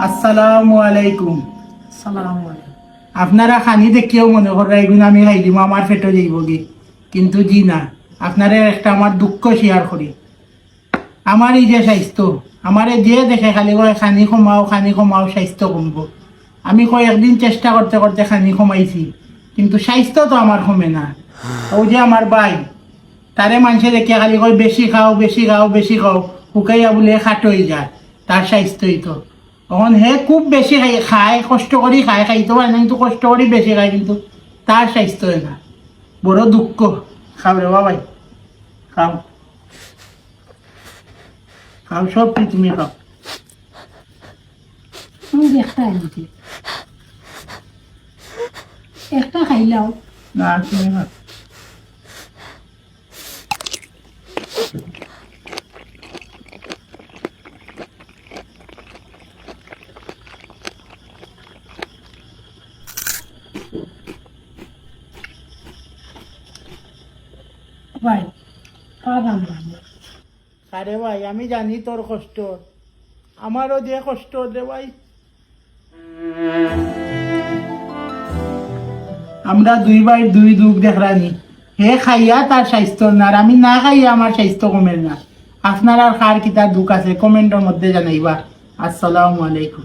আসসালামু আলাইকুম। সালাম আলাইকুম। আপনারা খানি দেখিও মনে করেন এগুলো আমি খাই দিব আমার পেটে যাইব কি, কিন্তু জি না, আপনারা একটা আমার দুঃখ শেয়ার করি। আমার এই যে স্বাস্থ্য, আমারে যে দেখে খালি কয় খানি কমাও স্বাস্থ্য কমবো। আমি কয়েকদিন চেষ্টা করতে করতে খানি কমাইছি, কিন্তু স্বাস্থ্য তো আমার কমে না। ওই যে আমার ভাই, তারে মানুষে দেখে খালি কয় বেশি খাও, শুকাইয়া বলে খাট হয়ে যায় তার স্বাস্থ্যই তো। তখন হে খুব বেশি খায় কষ্ট করি খাইতে পারে না, কিন্তু কষ্ট করি বেশি খায়, কিন্তু তার স্বাস্থ্য না। বড় দুঃখ। খাও রে বাবাই, খাও খাও, সব কি তুমি খাও। আমি একটা আনছি, একটা খাইলাও। না তুমি খাও। ভাই খাওয়া দাম লাগবে। আরে ভাই, আমি জানি তোর কষ্ট, আমারও যে কষ্ট রে ভাই। আমরা দুই ভাই দুই দুঃখ দেখরানি। হে খাইয়া তার স্বাস্থ্য না, আর আমি না খাইয়া আমার স্বাস্থ্য কমে না। আপনার আর খার কি তার দুঃখ আছে কমেন্টের মধ্যে জানাইবা। আসসালামু আলাইকুম।